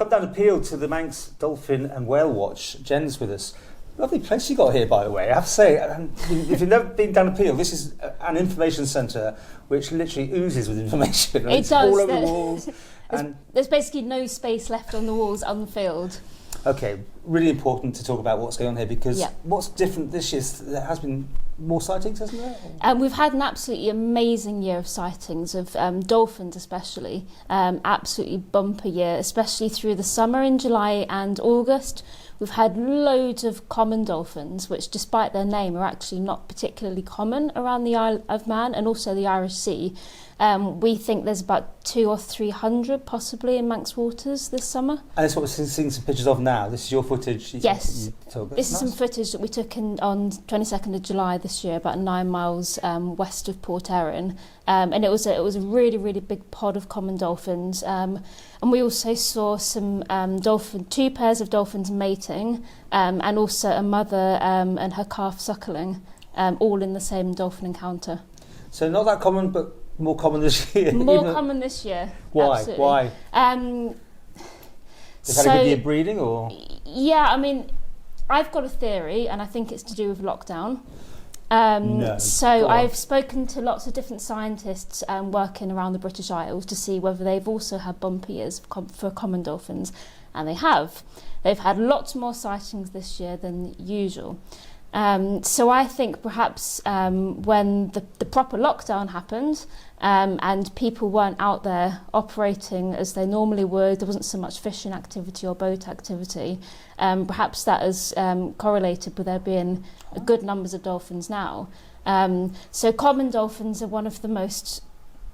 Welcome down to Peel to the Manx Dolphin and Whale Watch. Jen's with us. Lovely place you got here, by the way. I have to say, if you've never been down to Peel, this is an information centre which literally oozes with information. It it's does. all over the walls. There's basically no space left on the walls unfilled. Okay, really important to talk about what's going on here, because what's different this year, there has been more sightings, hasn't there? We've had an absolutely amazing year of sightings of dolphins especially. Absolutely bumper year, especially through the summer in July and August. We've had loads of common dolphins, which despite their name are actually not particularly common around the Isle of Man and also the Irish Sea. We think there's about 200 or 300 possibly in Manx waters this summer. And that's what we're seeing some pictures of now. This is your footage. Yes, this is some footage that we took on 22nd of July this year, about 9 miles west of Port Erin. And it was a really, really big pod of common dolphins. And we also saw some two pairs of dolphins mating, and also a mother and her calf suckling, all in the same dolphin encounter. So not that common, but more common this year. More common this year. Why? Absolutely. Why? They've had a good year breeding, or? Yeah, I mean, I've got a theory, and I think it's to do with lockdown. I've spoken to lots of different scientists working around the British Isles to see whether they've also had bumper years for common dolphins, and they have. They've had lots more sightings this year than usual. So I think perhaps when the proper lockdown happened and people weren't out there operating as they normally would, there wasn't so much fishing activity or boat activity, perhaps that has correlated with there being good numbers of dolphins now. So common dolphins are one of the most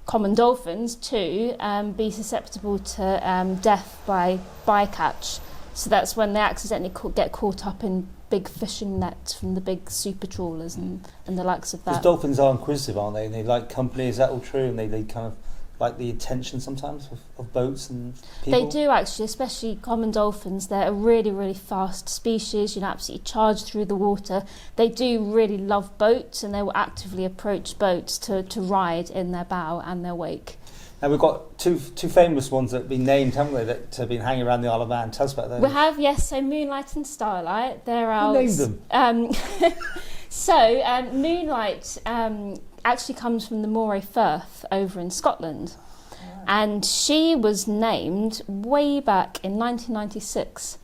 common dolphins to be susceptible to death by bycatch. So that's when they accidentally get caught up in big fishing nets from the big super trawlers and the likes of that. Because dolphins are inquisitive, aren't they? And they like company, is that all true? And they kind of like the attention sometimes of boats and people? They do actually, especially common dolphins. They're a really, really fast species, absolutely charge through the water. They do really love boats, and they will actively approach boats to ride in their bow and their wake. Now we've got two famous ones that have been named, haven't we, that have been hanging around the Isle of Man. Tell us about those. We have, yes. So Moonlight and Starlight. They're out. Who named them? Moonlight actually comes from the Moray Firth over in Scotland, and she was named way back in 1996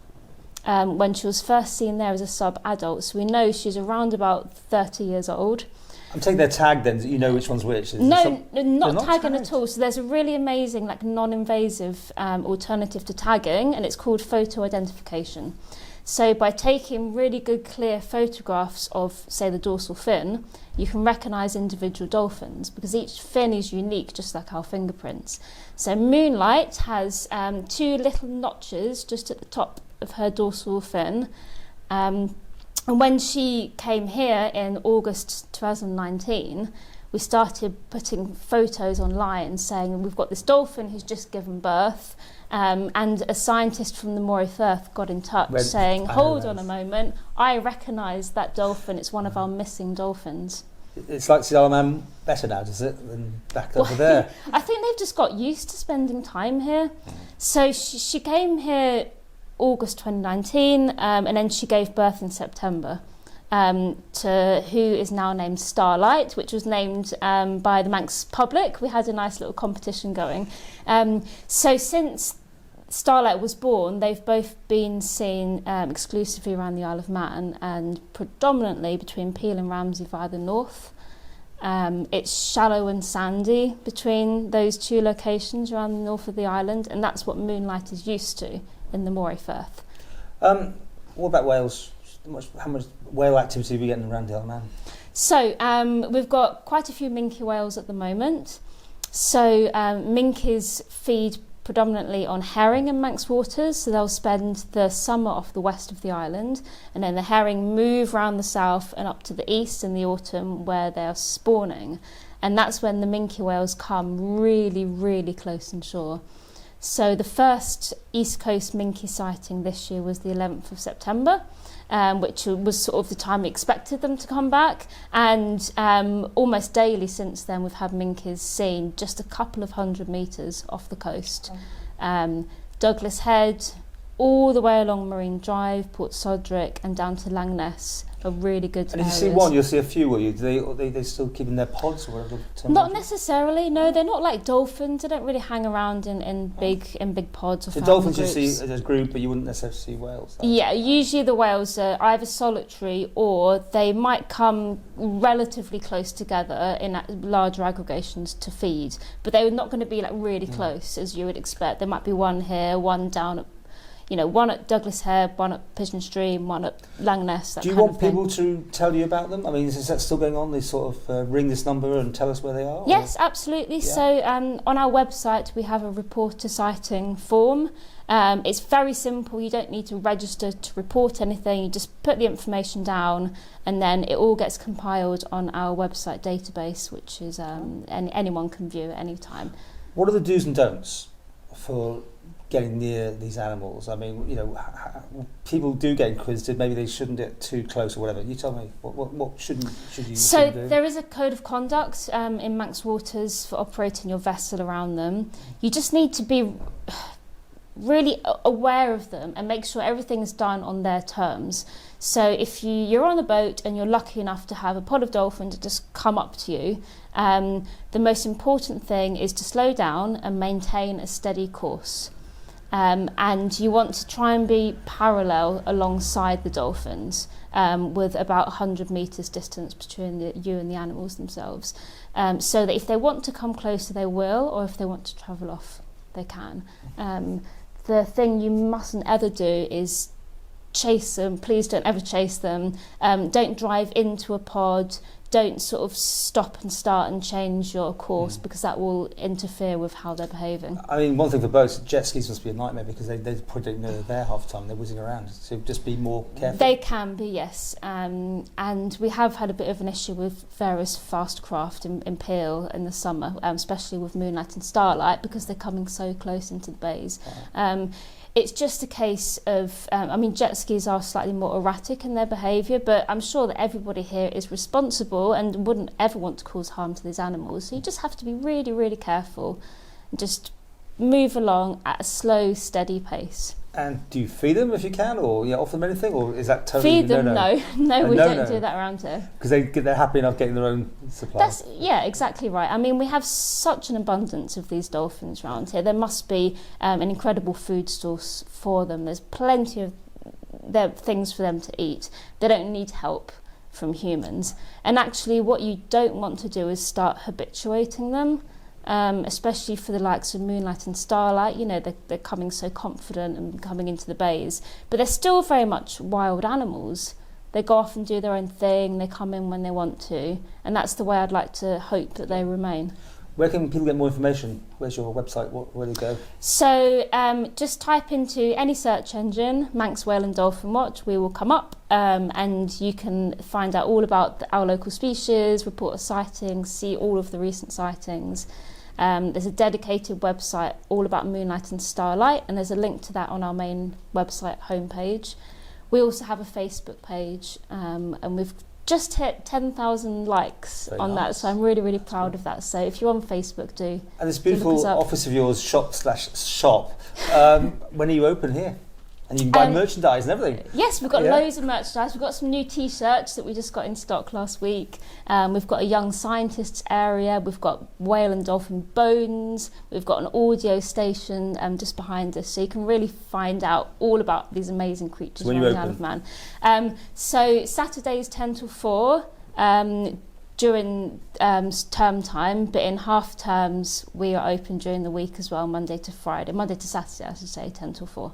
when she was first seen there as a sub-adult. So we know she's around about 30 years old. I'm taking their tag then, so you know which one's which. No, not tagging at all. So there's a really amazing, non-invasive alternative to tagging, and it's called photo identification. So by taking really good, clear photographs of, say, the dorsal fin, you can recognise individual dolphins, because each fin is unique, just like our fingerprints. So Moonlight has 2 little notches just at the top of her dorsal fin. And when she came here in August 2019, we started putting photos online saying we've got this dolphin who's just given birth, and a scientist from the Moray Firth got in touch saying, hold on a moment, I recognise that dolphin, it's one of our missing dolphins. It's like the Isle of Man better now, does it, than back over there? I think they've just got used to spending time here. So she came here August 2019, and then she gave birth in September to who is now named Starlight, which was named by the Manx public. We had a nice little competition going. So since Starlight was born, they've both been seen exclusively around the Isle of Man and predominantly between Peel and Ramsey via the north. It's shallow and sandy between those 2 locations around the north of the island, and that's what Moonlight is used to in the Moray Firth. What about whales? How much whale activity are we getting around the Isle of Man? So we've got quite a few minke whales at the moment. So minkies feed predominantly on herring in Manx waters, so they'll spend the summer off the west of the island, and then the herring move around the south and up to the east in the autumn where they're spawning, and that's when the minke whales come really, really close inshore. So the first East Coast minke sighting this year was the 11th of September, which was sort of the time we expected them to come back. And almost daily since then, we've had minkies seen just a couple of 100 metres off the coast. Douglas Head, all the way along Marine Drive, Port Sodrick, and down to Langness are really good And areas. if you see one, you'll see a few, will you? Do they still keep in their pods or whatever the term Not is? necessarily, no. They're not like dolphins. They don't really hang around in big pods or So family dolphins you groups. see as a group, but you wouldn't necessarily see whales. Yeah, usually the whales are either solitary or they might come relatively close together in larger aggregations to feed, but they're not going to be like really close as you would expect. There might be one here, one down at, one at Douglas Head, one at Pigeon Stream, one at Langness. Do you want people to tell you about them? I mean, is that still going on? They sort of ring this number and tell us where they are? Yes, absolutely. Yeah. So on our website we have a report to sighting form. It's very simple. You don't need to register to report anything. You just put the information down and then it all gets compiled on our website database, which is anyone can view at any time. What are the do's and don'ts for getting near these animals? I mean, people do get inquisitive. Maybe they shouldn't get too close or whatever. You tell me. What should you So do? there is a code of conduct in Manx waters for operating your vessel around them. You just need to be really aware of them and make sure everything is done on their terms. So if you're on a boat and you're lucky enough to have a pod of dolphins that just come up to you, the most important thing is to slow down and maintain a steady course. And you want to try and be parallel alongside the dolphins with about 100 metres distance between you and the animals themselves. So that if they want to come closer, they will, or if they want to travel off, they can. The thing you mustn't ever do is chase them. Please don't ever chase them. Don't drive into a pod. Don't sort of stop and start and change your course because that will interfere with how they're behaving. I mean, one thing for boats, jet skis must be a nightmare because they probably don't know they're there half the time. They're whizzing around. So just be more careful. They can be, yes. And we have had a bit of an issue with various fast craft in Peel in the summer, especially with Moonlight and Starlight because they're coming so close into the bays. Right. It's just a case of, jet skis are slightly more erratic in their behaviour, but I'm sure that everybody here is responsible and wouldn't ever want to cause harm to these animals. So you just have to be really, really careful and just move along at a slow, steady pace. And do you feed them if you can, or offer them anything, or is that totally feed them? No, we don't do that around here. Because they're happy enough getting their own supply. Yeah, exactly right. I mean, we have such an abundance of these dolphins around here. There must be an incredible food source for them. There's plenty of things for them to eat. They don't need help from humans. And actually, what you don't want to do is start habituating them. Especially for the likes of Moonlight and Starlight, they're coming so confident and coming into the bays, but they're still very much wild animals. They go off and do their own thing, they come in when they want to, and that's the way I'd like to hope that they remain. Where can people get more information? Where's your website? Where do they go? So just type into any search engine, Manx Whale and Dolphin Watch, we will come up, and you can find out all about our local species, report of sightings, see all of the recent sightings. There's a dedicated website all about Moonlight and Starlight, and there's a link to that on our main website homepage. We also have a Facebook page, and we've just hit 10,000 likes on that, so I'm really, really proud of that. So if you're on Facebook, do. And this beautiful office of yours, shop/shop, when are you open here? And you can buy merchandise and everything. Yes, we've got loads of merchandise. We've got some new T-shirts that we just got in stock last week. We've got a young scientists area. We've got whale and dolphin bones. We've got an audio station just behind us, so you can really find out all about these amazing creatures around the Isle of Man. So Saturdays 10 till 4 during term time, but in half terms we are open during the week as well, Monday to Saturday, I should say, 10 till 4.